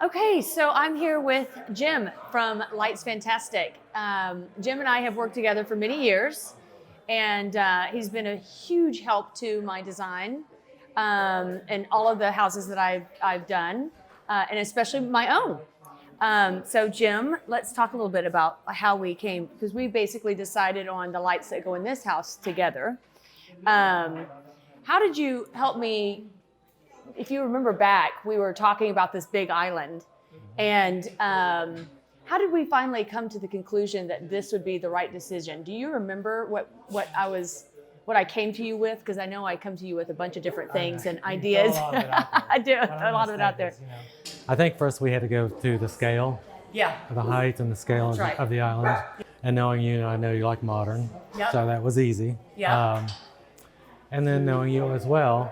Okay, so I'm here with Jim from Lights Fantastic. Jim and I have worked together for many years, and he's been a huge help to my design and all of the houses that I've done, and especially my own. So Jim, let's talk a little bit about how we came, because we basically decided on the lights that go in this house together. How did you help me? If you remember back, we were talking about this big island, and how did we finally come to the conclusion that this would be the right decision? Do you remember what I came to you with? Because I know I come to you with a bunch of different things and ideas. I do a lot of it out there. I think first we had to go through the scale, the height and the scale of the island. And knowing you, I know you like modern, so that was easy. And then knowing you as well,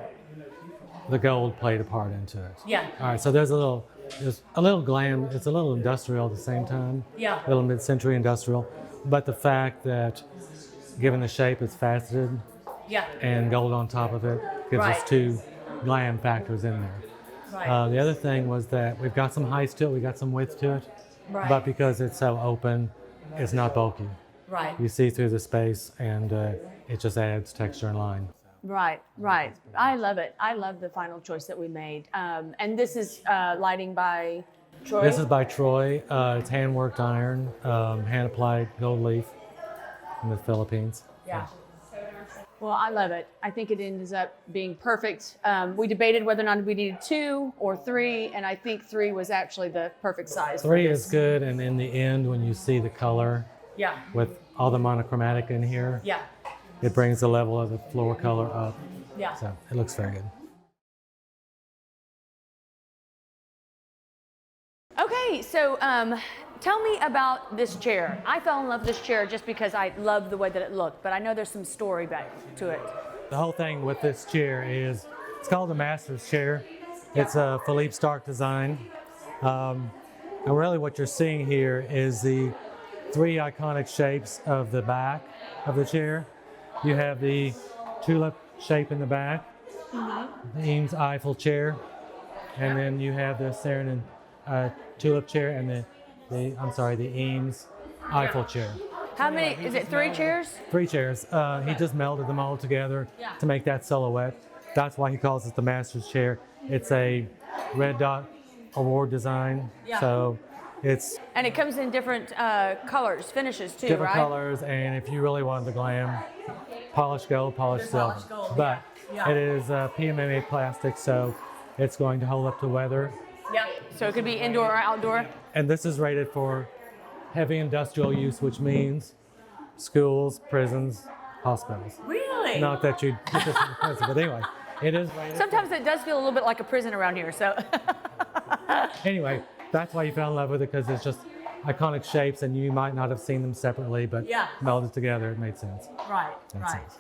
the gold played a part into it. All right, so there's a little glam. It's a little industrial at the same time. A little mid-century industrial, but the fact that, given the shape, it's faceted. And gold on top of it gives us two glam factors in there. The other thing was that we've got some height to it, we got some width to it, but because it's so open, it's not bulky. You see through the space, and it just adds texture and line. Right. I love it. I love the final choice that we made. And this is lighting by Troy? This is by Troy. It's hand-worked iron, hand-applied gold leaf from the Philippines. Well, I love it. I think it ends up being perfect. We debated whether or not we needed 2 or 3, and I think 3 was actually the perfect size. 3 is good, and in the end, when you see the color with all the monochromatic in here, it brings the level of the floor color up. So it looks very good. Okay, so tell me about this chair. I fell in love with this chair just because I loved the way that it looked, but I know there's some story back to it. The whole thing with this chair is, it's called the Master's Chair. It's a Philippe Starck design. And really what you're seeing here is the 3 iconic shapes of the back of the chair. You have the tulip shape in the back, the Eames Eiffel chair, and then you have the Saarinen tulip chair and the Eames Eiffel chair. How many, is it 3 chairs? 3 chairs. He just melded them all together to make that silhouette. That's why he calls it the Master's Chair. It's a Red Dot Award design, so it's... And it comes in different colors, finishes too, different right? colors, and if you really wanted the glam, polished gold, polished silver. But it is PMMA plastic, so it's going to hold up to weather. So it could be indoor or outdoor? And this is rated for heavy industrial use, which means schools, prisons, hospitals. Really? Not that you'd put this in the prison, but anyway, it is rated. Sometimes it does feel a little bit like a prison around here, so. Anyway, that's why you fell in love with it, because it's just iconic shapes, and you might not have seen them separately, but melded together, it made sense. Right.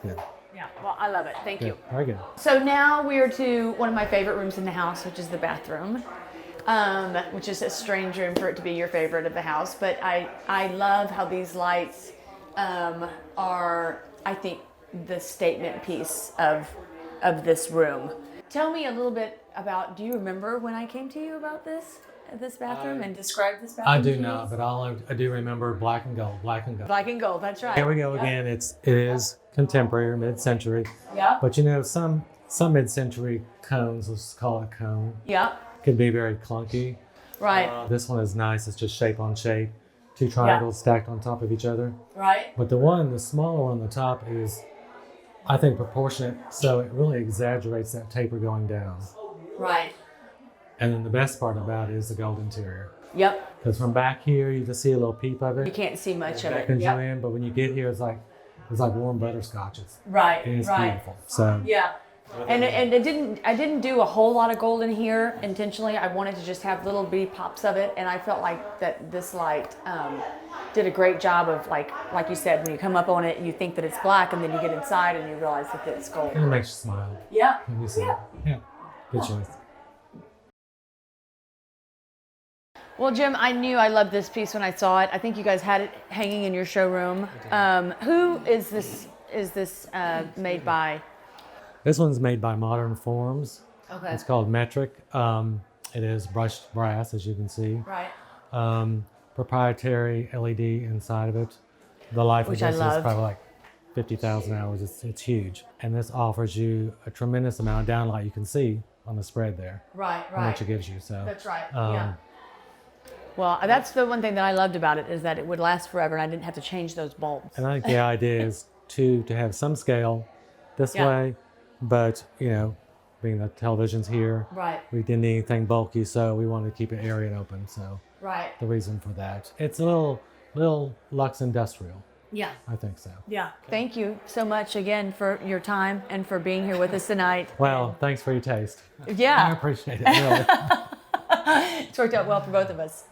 Good. Yeah, well, I love it. Thank you. Very good. So now we are to one of my favorite rooms in the house, which is the bathroom, which is a strange room for it to be your favorite of the house. But I love how these lights are, I think, the statement piece of this room. Tell me a little bit about, do you remember when I came to you about this bathroom and described this bathroom? I do not, but I do remember black and gold. Black and gold, that's right. Here we go again. It is contemporary or mid-century. But you know, some mid-century cones, let's call it cone, could be very clunky. This one is nice. It's just shape on shape. 2 triangles stacked on top of each other. But the smaller one on the top is, I think, proportionate, so it really exaggerates that taper going down. And then the best part about it is the gold interior. Because from back here, you just see a little peep of it. You can't see much of it. Beckons you in, but when you get here, it's like warm butterscotch. It's beautiful. So and I didn't do a whole lot of gold in here intentionally. I wanted to just have little bitty pops of it, and I felt like that this light did a great job of, like you said, when you come up on it, you think that it's black, and then you get inside and you realize that it's gold. And it makes you smile. When you see it. Good choice. Well, Jim, I knew I loved this piece when I saw it. I think you guys had it hanging in your showroom. Who is this made by? This one's made by Modern Forms. Okay. It's called Metric. It is brushed brass, as you can see. Right. Proprietary LED inside of it. The life Which of this I is love. probably like 50,000 hours. It's huge. And this offers you a tremendous amount of downlight. You can see on the spread there. Right, How much it gives you. So That's right. Yeah. Well, that's the one thing that I loved about it, is that it would last forever and I didn't have to change those bulbs. And I think the idea is to have some scale this way, but being the television's here, Right. we didn't need anything bulky, so we wanted to keep it airy and open. So Right. the reason for that. It's a little luxe industrial. Yeah. I think so. Yeah. Thank you so much again for your time and for being here with us tonight. Well, thanks for your taste. Yeah. I appreciate it, really. It's worked out well for both of us.